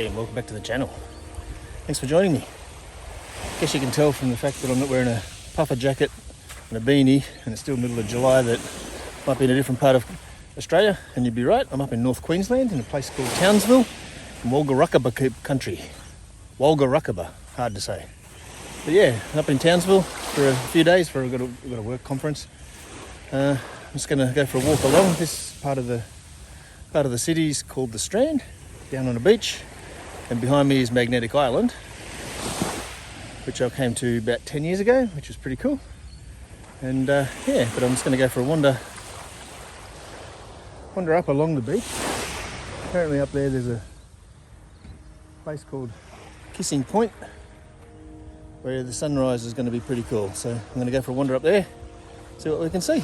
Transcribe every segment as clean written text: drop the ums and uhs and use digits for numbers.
G'day and welcome back to the channel. Thanks for joining me. Guess you can tell from the fact that I'm not wearing a puffer jacket and a beanie and it's still middle of July that I might be in a different part of Australia, and you'd be right. I'm up in North Queensland in a place called Townsville in Wulgurukaba country. Wulgurukaba, hard to say. But yeah, up in Townsville for a few days for we've got a work conference. I'm just going to go for a walk along this part of the city is called the Strand, down on a beach, and behind me is Magnetic Island, which I came to about 10 years ago, which was pretty cool. And yeah, but I'm just going to go for a wander up along the beach. Apparently up there there's a place called Kissing Point where the sunrise is going to be pretty cool. So I'm going to go for a wander up there, see what we can see.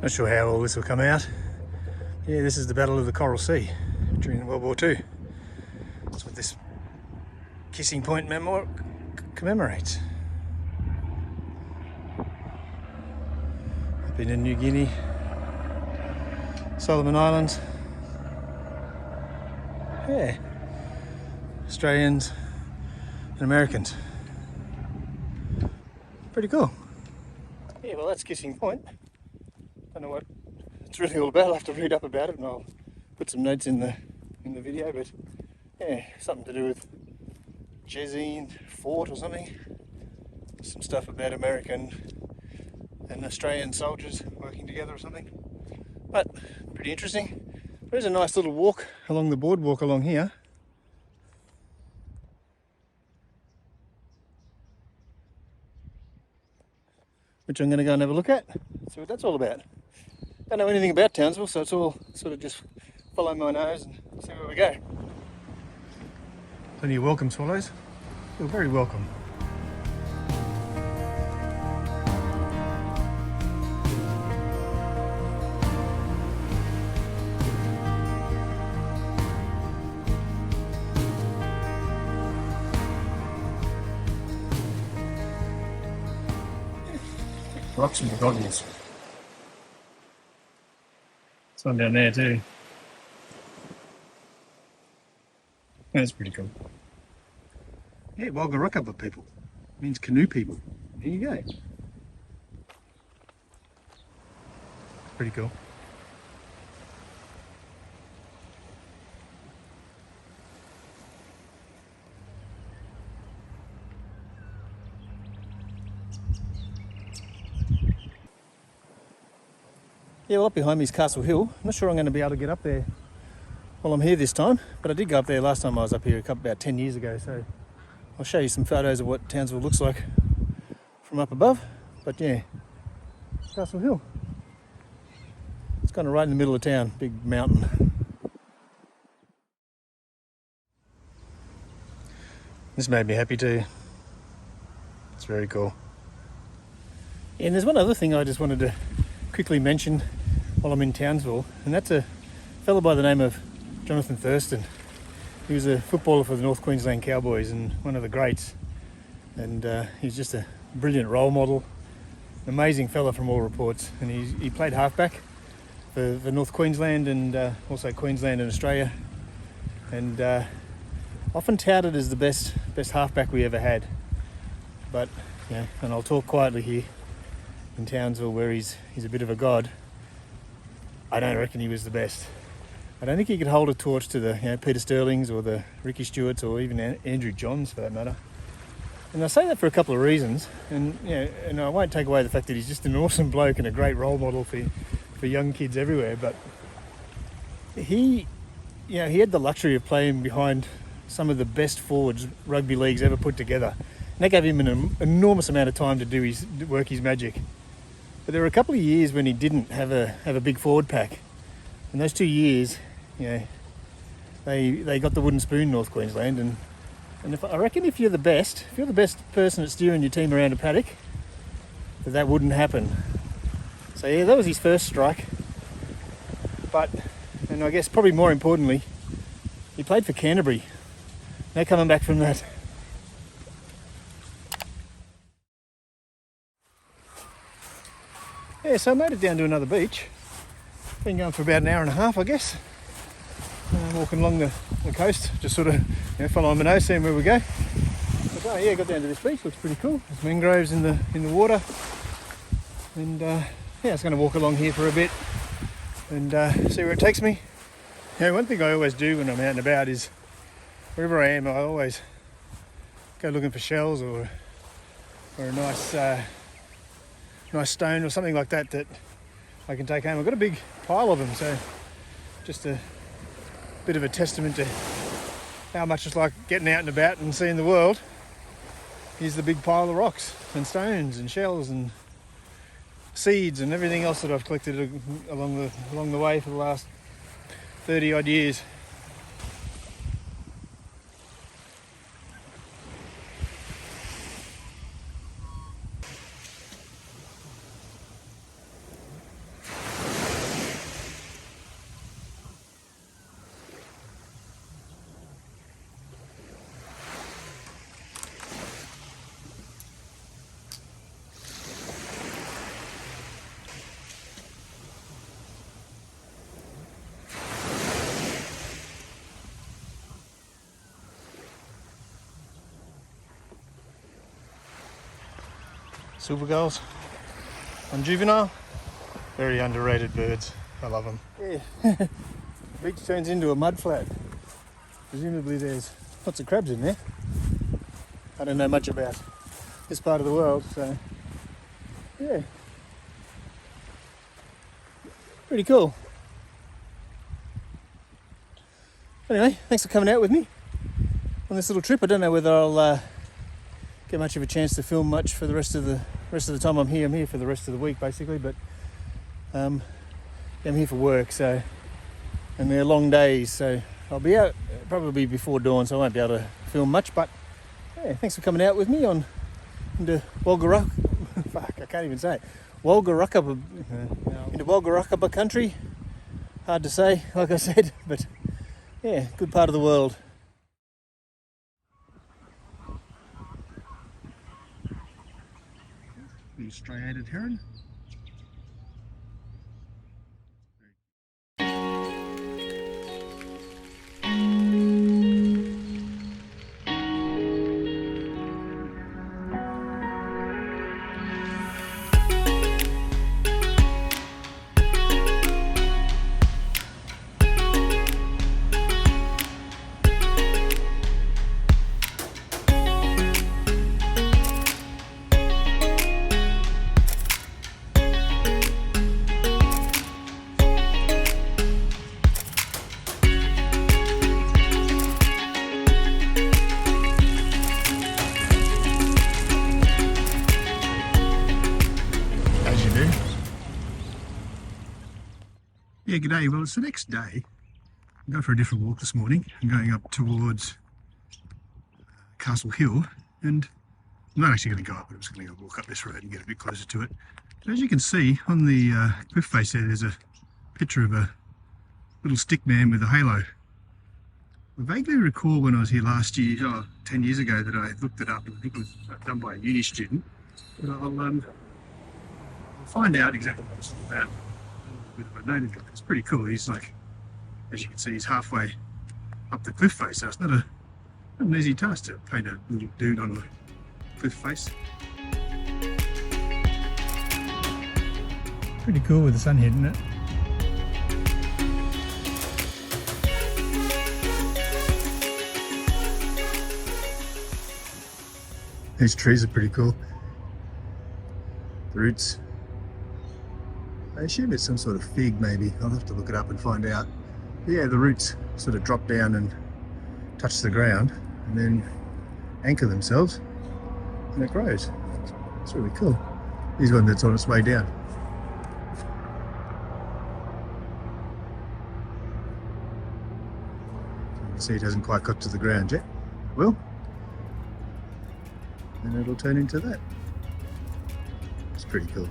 Not sure how all this will come out. Yeah, this is the Battle of the Coral Sea during World War II. That's what this Kissing Point commemorates. I've been in New Guinea, Solomon Islands. Yeah, Australians and Americans. Pretty cool. Yeah, well that's Kissing Point. Don't know what it's really all about. I'll have to read up about it and I'll put some notes in the video, but yeah, something to do with Jezine Fort or something. Some stuff about American and Australian soldiers working together or something. But pretty interesting. There's a nice little walk along the boardwalk along here. Which I'm going to go and have a look at, see what that's all about. Don't know anything about Townsville, so it's all sort of just follow my nose and see where we go. Plenty of welcome swallows. You're very welcome. Rocks and goggles. One down there too. That's pretty cool. Yeah, Wulgurukaba people. Means canoe people. There you go. Pretty cool. Yeah, well up behind me is Castle Hill. I'm not sure I'm going to be able to get up there while I'm here this time, but I did go up there last time I was up here about 10 years ago, so I'll show you some photos of what Townsville looks like from up above. But yeah, Castle Hill. It's kind of right in the middle of town, big mountain. This made me happy too. It's very cool. And there's one other thing I just wanted to quickly mention while I'm in Townsville, and that's a fellow by the name of Johnathan Thurston. He was a footballer for the North Queensland Cowboys and one of the greats, and he's just a brilliant role model, amazing fella from all reports, and he played halfback for North Queensland and also Queensland and Australia, and often touted as the best halfback we ever had. But yeah, and I'll talk quietly here, in Townsville where he's a bit of a god, I don't reckon he was the best. I don't think he could hold a torch to the Peter Sterlings or the Ricky Stewarts or even Andrew Johns for that matter. And I say that for a couple of reasons, and and I won't take away the fact that he's just an awesome bloke and a great role model for young kids everywhere. But he had the luxury of playing behind some of the best forwards rugby league's ever put together, and that gave him an enormous amount of time to work his magic. But there were a couple of years when he didn't have a big forward pack, and those 2 years, they got the wooden spoon, North Queensland, and I reckon if you're the best person at steering your team around a paddock, that wouldn't happen. So yeah, that was his first strike. But, and I guess probably more importantly, he played for Canterbury. Now coming back from that. Yeah, so I made it down to another beach. Been going for about an hour and a half, I guess. Walking along the coast, just sort of following my nose, seeing where we go. But yeah, got down to this beach. Looks pretty cool. There's mangroves in the water, and yeah, I was going to walk along here for a bit and see where it takes me. One thing I always do when I'm out and about is wherever I am, I always go looking for shells or a nice stone or something like that I can take home. I've got a big pile of them, so just a bit of a testament to how much it's like getting out and about and seeing the world. Here's the big pile of rocks and stones and shells and seeds and everything else that I've collected along the way for the last 30 odd years. Silver gulls on juvenile, very underrated birds. I love them. Yeah, the beach turns into a mud flat. Presumably there's lots of crabs in there. I don't know much about this part of the world, so yeah, pretty cool. Anyway, thanks for coming out with me on this little trip. I don't know whether I'll get much of a chance to film much for the rest of the time I'm here. I'm here for the rest of the week basically, but I'm here for work, so, and they're long days, so I'll be out probably before dawn, so I won't be able to film much. But yeah, thanks for coming out with me into Wulgurukaba. Fuck, I can't even say it. Wulgurukaba, into Wulgurukaba country. Hard to say, like I said, but yeah, good part of the world. The striated heron. Yeah, g'day. Well, it's the next day. I'm going for a different walk this morning. I'm going up towards Castle Hill, and I'm not actually going to go up, but I'm just going to go walk up this road and get a bit closer to it. But as you can see, on the cliff face there's a picture of a little stick man with a halo. I vaguely recall when I was here last year, 10 years ago, that I looked it up, and I think it was done by a uni student. But I'll find out exactly what it's all about. A bit of a native guy. It's pretty cool. He's like, as you can see, he's halfway up the cliff face, so it's not an easy task to paint a little dude on a cliff face. Pretty cool with the sun hitting it. These trees are pretty cool. The roots. I assume it's some sort of fig maybe. I'll have to look it up and find out. But yeah, the roots sort of drop down and touch the ground and then anchor themselves and it grows. It's really cool. Here's one that's on its way down. You can see it hasn't quite got to the ground yet. Well, and it'll turn into that. It's pretty cool.